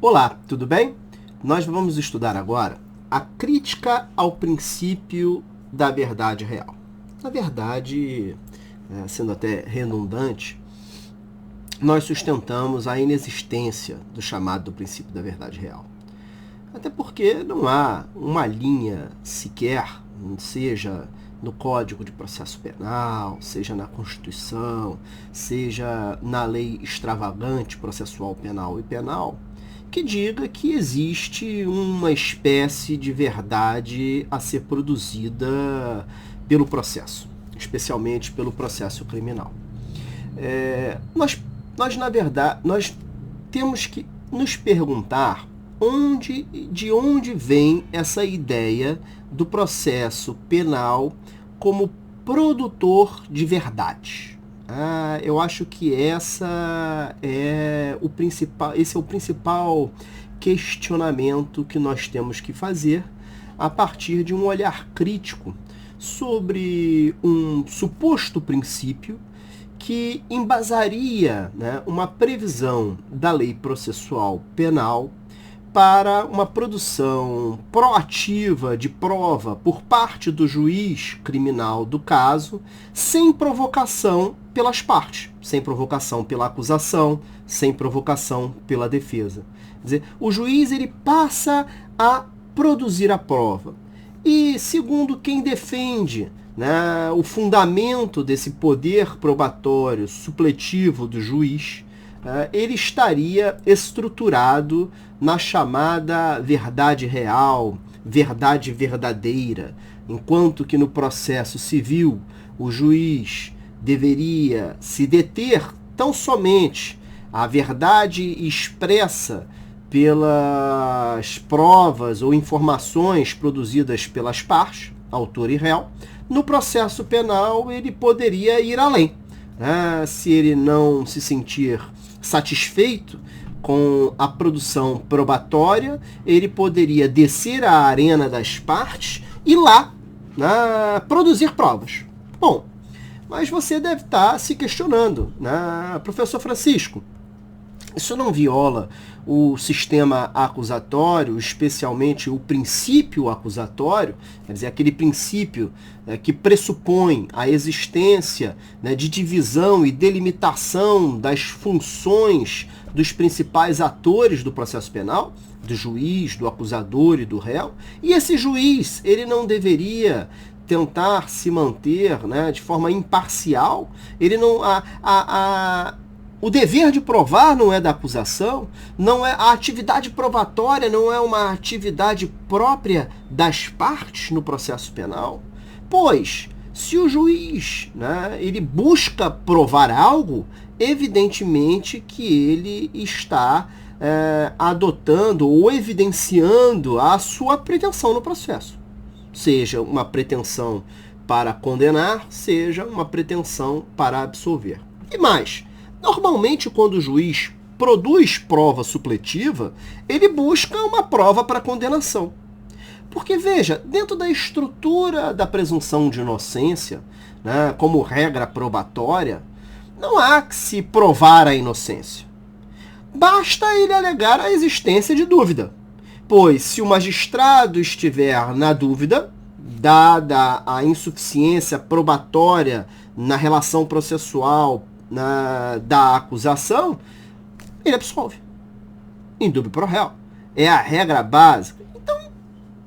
Olá, tudo bem? Nós vamos estudar agora a crítica ao princípio da verdade real. Na verdade, sendo até redundante, nós sustentamos a inexistência do chamado princípio da verdade real. Até porque não há uma linha sequer, seja no Código de Processo Penal, seja na Constituição, seja na Lei Extravagante Processual Penal e Penal, que diga que existe uma espécie de verdade a ser produzida pelo processo, especialmente pelo processo criminal. Nós, na verdade, nós temos que nos perguntar de onde vem essa ideia do processo penal como produtor de verdade. Eu acho que esse é o principal questionamento que nós temos que fazer a partir de um olhar crítico sobre um suposto princípio que embasaria, uma previsão da lei processual penal para uma produção proativa de prova por parte do juiz criminal do caso, sem provocação pelas partes, sem provocação pela acusação, sem provocação pela defesa. Quer dizer, o juiz ele passa a produzir a prova. E segundo quem defende o fundamento desse poder probatório supletivo do juiz, ele estaria estruturado na chamada verdade real, verdade verdadeira, enquanto que no processo civil o juiz deveria se deter tão somente à verdade expressa pelas provas ou informações produzidas pelas partes, autor e réu. No processo penal ele poderia ir além. Se ele não se sentir satisfeito com a produção probatória, ele poderia descer à arena das partes e lá produzir provas. Bom, mas você deve estar se questionando, professor Francisco, isso não viola o sistema acusatório, especialmente o princípio acusatório, quer dizer, aquele princípio que pressupõe a existência de divisão e delimitação das funções dos principais atores do processo penal, do juiz, do acusador e do réu, e esse juiz, ele não deveria tentar se manter de forma imparcial, ele não... O dever de provar não é da acusação, não é a atividade probatória não é uma atividade própria das partes no processo penal, pois se o juiz ele busca provar algo, evidentemente que ele está adotando ou evidenciando a sua pretensão no processo, seja uma pretensão para condenar, seja uma pretensão para absolver. E mais, normalmente, quando o juiz produz prova supletiva, ele busca uma prova para condenação. Porque, veja, dentro da estrutura da presunção de inocência, como regra probatória, não há que se provar a inocência. Basta ele alegar a existência de dúvida. Pois, se o magistrado estiver na dúvida, dada a insuficiência probatória na relação processual da acusação, ele absolve. Indúbio pro réu. É a regra básica. Então,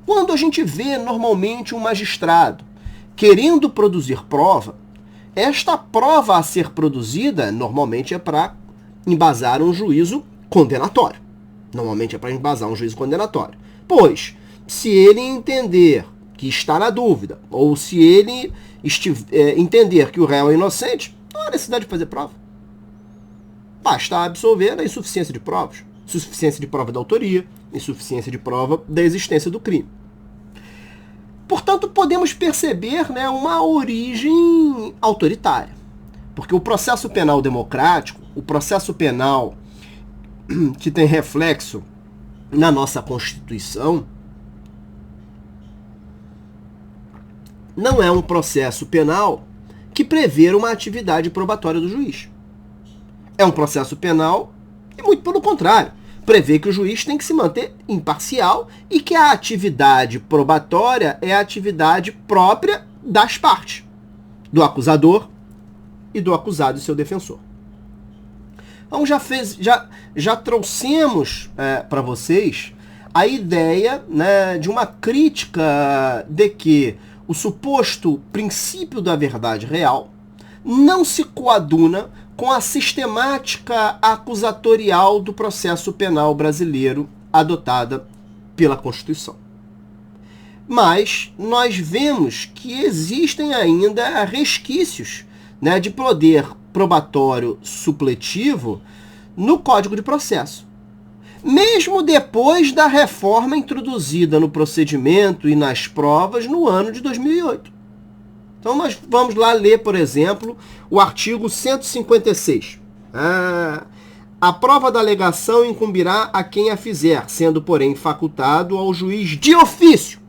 quando a gente vê normalmente um magistrado querendo produzir prova, esta prova a ser produzida normalmente é para embasar um juízo condenatório. Normalmente é para embasar um juízo condenatório. Pois, se ele entender que está na dúvida, ou se ele entender que o réu é inocente, não há necessidade de fazer prova. Basta absolver a insuficiência de provas. Insuficiência de prova da autoria, insuficiência de prova da existência do crime. Portanto, podemos perceber uma origem autoritária. Porque o processo penal democrático, o processo penal que tem reflexo na nossa Constituição, não é um processo penal que prevê uma atividade probatória do juiz. É um processo penal e muito pelo contrário. prevê que o juiz tem que se manter imparcial e que a atividade probatória é a atividade própria das partes, do acusador e do acusado e seu defensor. Então já trouxemos para vocês a ideia, né, de uma crítica de que o suposto princípio da verdade real não se coaduna com a sistemática acusatorial do processo penal brasileiro adotada pela Constituição. Mas nós vemos que existem ainda resquícios, né, de poder probatório supletivo no Código de Processo. Mesmo depois da reforma introduzida no procedimento e nas provas no ano de 2008. Então nós vamos lá ler, por exemplo, o artigo 156. A prova da alegação incumbirá a quem a fizer, sendo, porém, facultado ao juiz de ofício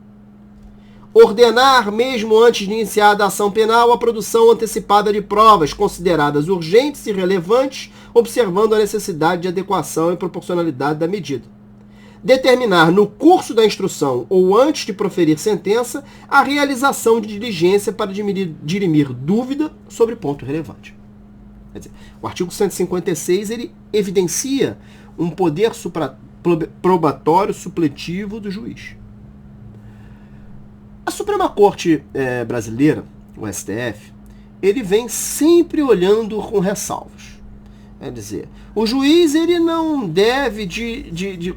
ordenar, mesmo antes de iniciada a ação penal, a produção antecipada de provas consideradas urgentes e relevantes, observando a necessidade de adequação e proporcionalidade da medida. Determinar no curso da instrução ou antes de proferir sentença a realização de diligência para dirimir dúvida sobre ponto relevante. Quer dizer, o artigo 156 ele evidencia um poder probatório supletivo do juiz. A Suprema Corte brasileira, o STF, ele vem sempre olhando com ressalvas. Quer dizer, o juiz ele não deve,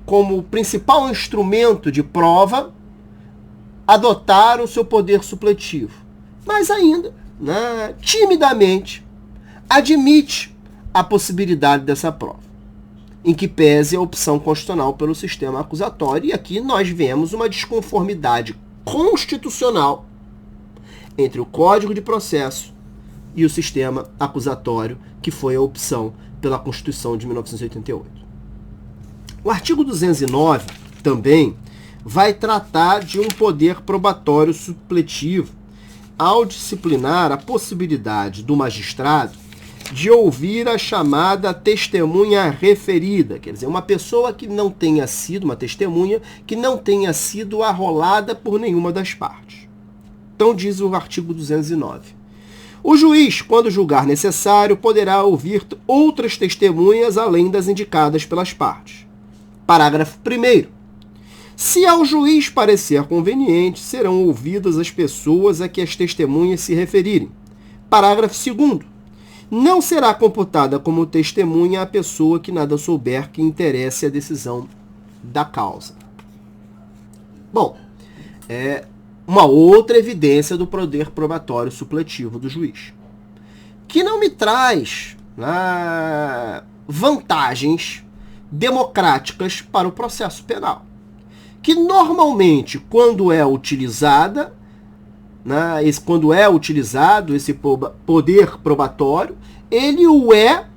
como principal instrumento de prova, adotar o seu poder supletivo. Mas ainda, né, timidamente, admite a possibilidade dessa prova, em que pese a opção constitucional pelo sistema acusatório. E aqui nós vemos uma desconformidade constitucional entre o Código de Processo e o sistema acusatório, que foi a opção pela Constituição de 1988. O artigo 209 também vai tratar de um poder probatório supletivo ao disciplinar a possibilidade do magistrado de ouvir a chamada testemunha referida, quer dizer, uma pessoa que não tenha sido, uma testemunha que não tenha sido arrolada por nenhuma das partes. Então diz o artigo 209. O juiz, quando julgar necessário, poderá ouvir outras testemunhas além das indicadas pelas partes. Parágrafo 1º. Se ao juiz parecer conveniente, serão ouvidas as pessoas a que as testemunhas se referirem. Parágrafo 2º. Não será computada como testemunha a pessoa que nada souber que interesse a decisão da causa. Bom, é uma outra evidência do poder probatório supletivo do juiz, que não me traz vantagens democráticas para o processo penal, que normalmente, quando é utilizado esse poder probatório, ele o é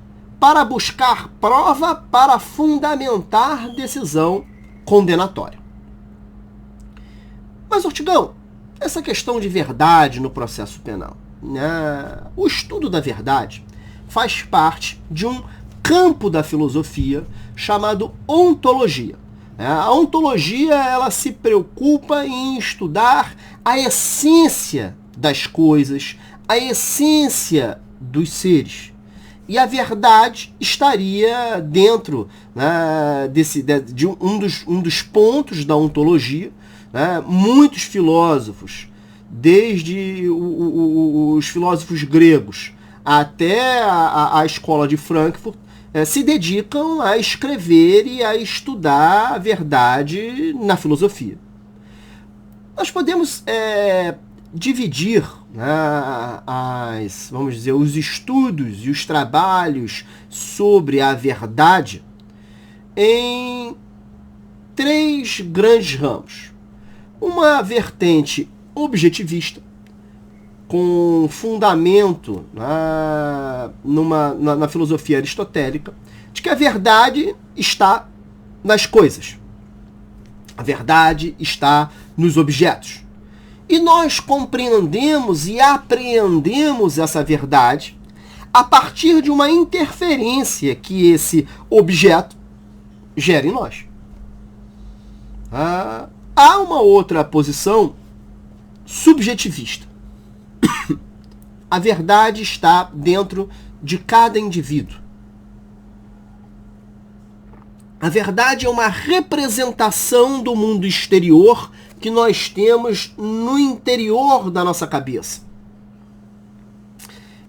para buscar prova para fundamentar decisão condenatória. Mas, Ortigão, essa questão de verdade no processo penal, o estudo da verdade faz parte de um campo da filosofia chamado ontologia. A ontologia ela se preocupa em estudar a essência das coisas, a essência dos seres. E a verdade estaria dentro de um dos pontos da ontologia. Muitos filósofos, desde os filósofos gregos até a escola de Frankfurt, se dedicam a escrever e a estudar a verdade na filosofia. Nós podemos dividir vamos dizer, os estudos e os trabalhos sobre a verdade em 3 grandes ramos. Uma vertente objetivista, com fundamento na filosofia aristotélica, de que a verdade está nas coisas. A verdade está nos objetos. E nós compreendemos e apreendemos essa verdade a partir de uma interferência que esse objeto gera em nós. Há uma outra posição subjetivista. A verdade está dentro de cada indivíduo. A verdade é uma representação do mundo exterior que nós temos no interior da nossa cabeça.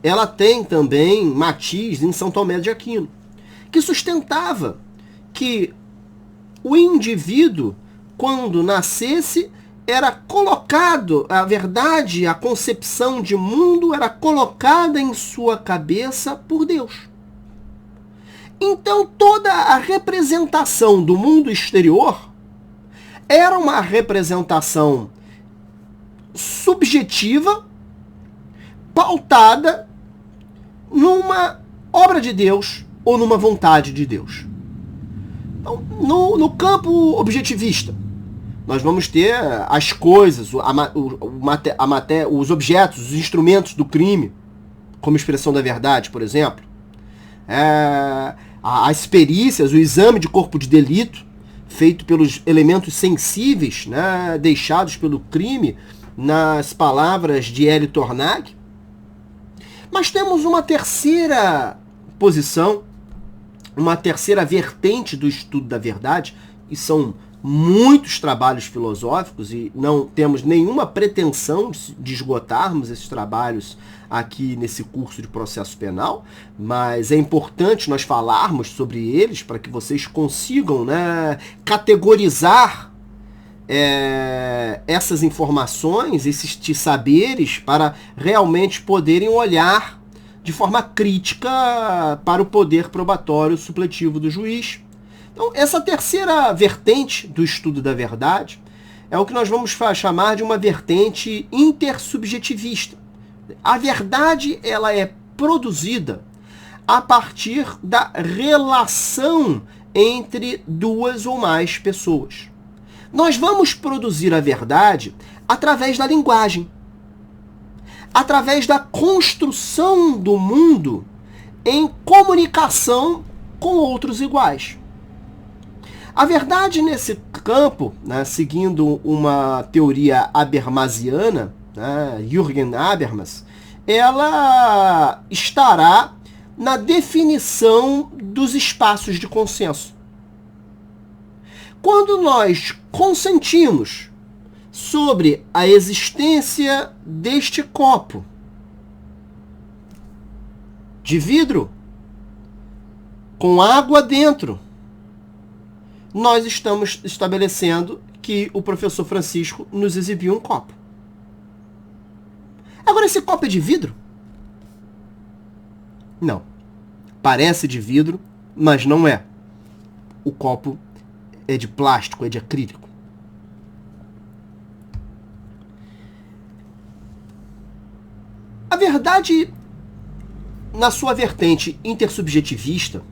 Ela tem também matiz em São Tomé de Aquino, que sustentava que o indivíduo, quando nascesse, era colocado, a verdade, a concepção de mundo era colocada em sua cabeça por Deus. Então toda a representação do mundo exterior era uma representação subjetiva, pautada numa obra de Deus ou numa vontade de Deus. Então, no campo objetivista, nós vamos ter as coisas, os objetos, os instrumentos do crime, como expressão da verdade, por exemplo. As perícias, o exame de corpo de delito, feito pelos elementos sensíveis, né, deixados pelo crime, nas palavras de Hélio Tornag. Mas temos uma terceira posição, uma terceira vertente do estudo da verdade, e são muitos trabalhos filosóficos, e não temos nenhuma pretensão de esgotarmos esses trabalhos aqui nesse curso de processo penal, mas é importante nós falarmos sobre eles para que vocês consigam, né, categorizar essas informações, esses saberes, para realmente poderem olhar de forma crítica para o poder probatório supletivo do juiz. Então, essa terceira vertente do estudo da verdade é o que nós vamos chamar de uma vertente intersubjetivista. A verdade, ela é produzida a partir da relação entre duas ou mais pessoas. Nós vamos produzir a verdade através da linguagem, através da construção do mundo em comunicação com outros iguais. A verdade nesse campo, né, seguindo uma teoria habermasiana, né, Jürgen Habermas, ela estará na definição dos espaços de consenso. Quando nós consentimos sobre a existência deste copo de vidro com água dentro, nós estamos estabelecendo que o professor Francisco nos exibiu um copo. Agora, esse copo é de vidro? Não. Parece de vidro, mas não é. O copo é de plástico, é de acrílico. A verdade, na sua vertente intersubjetivista,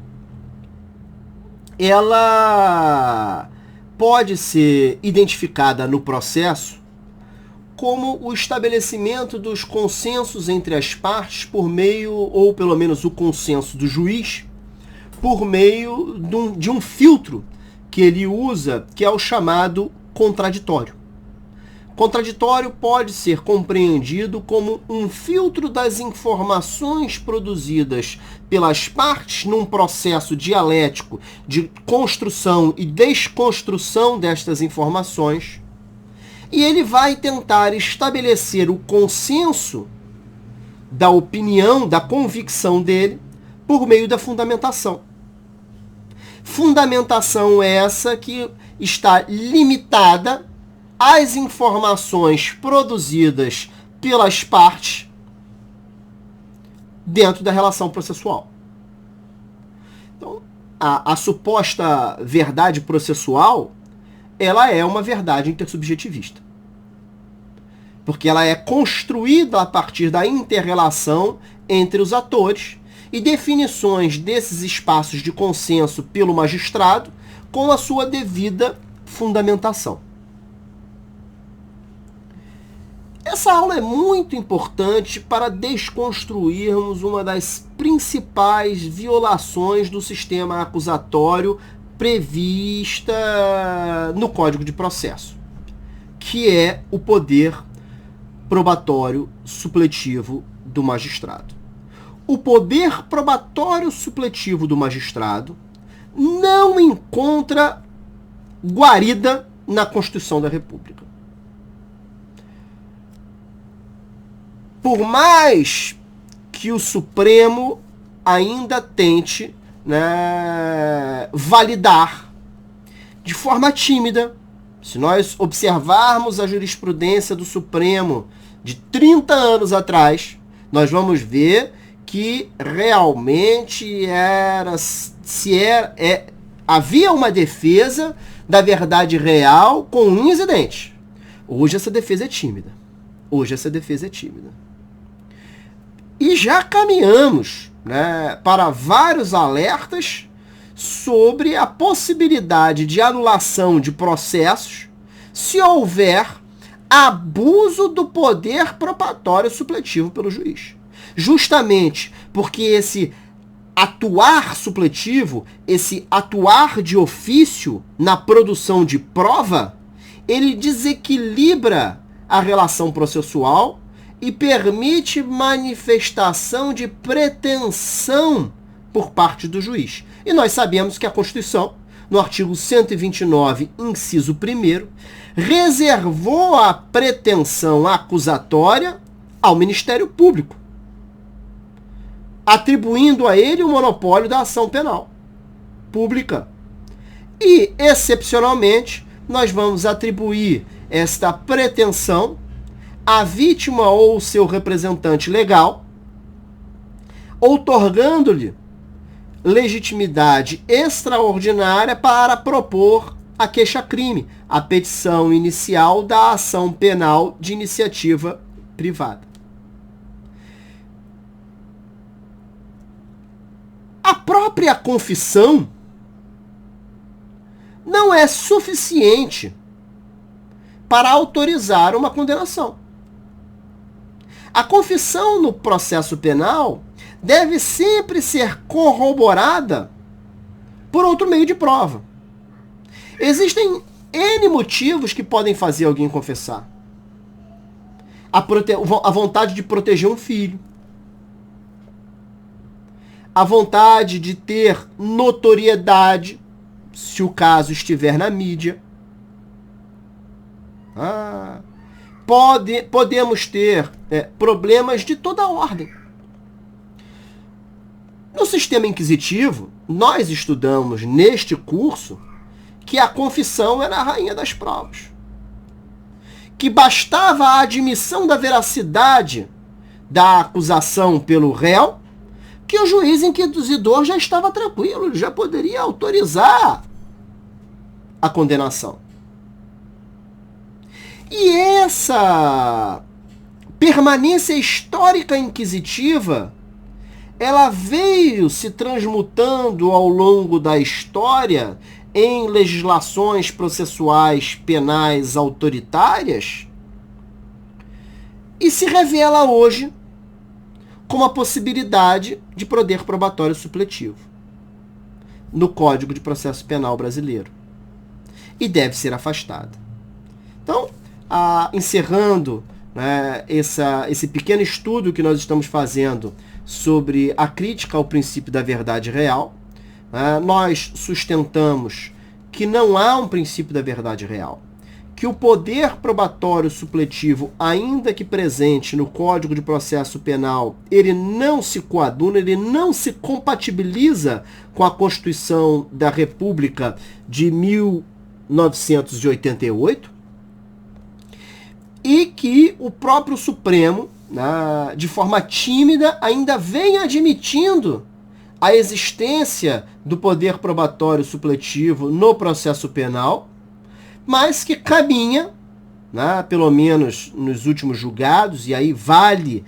ela pode ser identificada no processo como o estabelecimento dos consensos entre as partes por meio, ou pelo menos o consenso do juiz, por meio de um filtro que ele usa, que é o chamado contraditório. Contraditório pode ser compreendido como um filtro das informações produzidas pelas partes num processo dialético de construção e desconstrução destas informações, e ele vai tentar estabelecer o consenso da opinião, da convicção dele, por meio da fundamentação. Fundamentação essa que está limitada às informações produzidas pelas partes dentro da relação processual. Então, a suposta verdade processual, ela é uma verdade intersubjetivista. Porque ela é construída a partir da inter-relação entre os atores e definições desses espaços de consenso pelo magistrado com a sua devida fundamentação. Essa aula é muito importante para desconstruirmos uma das principais violações do sistema acusatório prevista no Código de Processo, que é o poder probatório supletivo do magistrado. O poder probatório supletivo do magistrado não encontra guarida na Constituição da República. Por mais que o Supremo ainda tente, né, validar de forma tímida, se nós observarmos a jurisprudência do Supremo de 30 anos atrás, nós vamos ver que realmente havia uma defesa da verdade real com unhas e dentes. Hoje essa defesa é tímida. E já caminhamos, né, para vários alertas sobre a possibilidade de anulação de processos se houver abuso do poder probatório supletivo pelo juiz. Justamente porque esse atuar supletivo, esse atuar de ofício na produção de prova, ele desequilibra a relação processual e permite manifestação de pretensão por parte do juiz. E nós sabemos que a Constituição, no artigo 129, inciso 1º, reservou a pretensão acusatória ao Ministério Público, atribuindo a ele o monopólio da ação penal pública. E, excepcionalmente, nós vamos atribuir esta pretensão à vítima ou seu representante legal, outorgando-lhe legitimidade extraordinária para propor a queixa-crime, a petição inicial da ação penal de iniciativa privada. A própria confissão não é suficiente para autorizar uma condenação. A confissão no processo penal deve sempre ser corroborada por outro meio de prova. Existem N motivos que podem fazer alguém confessar. A vontade de proteger um filho. A vontade de ter notoriedade, se o caso estiver na mídia. Podemos ter problemas de toda ordem. No sistema inquisitivo, nós estudamos neste curso que a confissão era a rainha das provas. Que bastava a admissão da veracidade da acusação pelo réu, que o juiz inquisidor já estava tranquilo, já poderia autorizar a condenação. E essa permanência histórica inquisitiva, ela veio se transmutando ao longo da história em legislações processuais penais autoritárias e se revela hoje como a possibilidade de poder probatório supletivo no Código de Processo Penal brasileiro. E deve ser afastada. Então, encerrando, né, esse pequeno estudo que nós estamos fazendo sobre a crítica ao princípio da verdade real, nós sustentamos que não há um princípio da verdade real, que o poder probatório supletivo, ainda que presente no Código de Processo Penal, ele não se coaduna, ele não se compatibiliza com a Constituição da República de 1988, e que o próprio Supremo, de forma tímida, ainda vem admitindo a existência do poder probatório supletivo no processo penal, mas que caminha, pelo menos nos últimos julgados, e aí vale,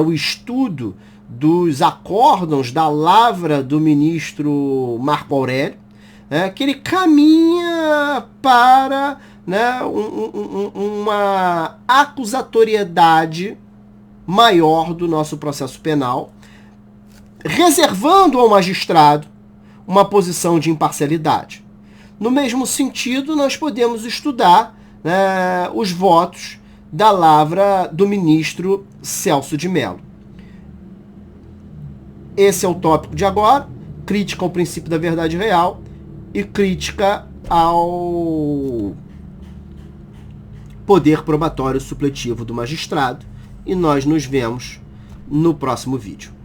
o estudo dos acórdãos da lavra do ministro Marco Aurélio, que ele caminha para uma acusatoriedade maior do nosso processo penal, reservando ao magistrado uma posição de imparcialidade. No mesmo sentido, nós podemos estudar, né, os votos da lavra do ministro Celso de Mello. Esse é o tópico de agora, crítica ao princípio da verdade real e crítica ao poder probatório supletivo do magistrado. E nós nos vemos no próximo vídeo.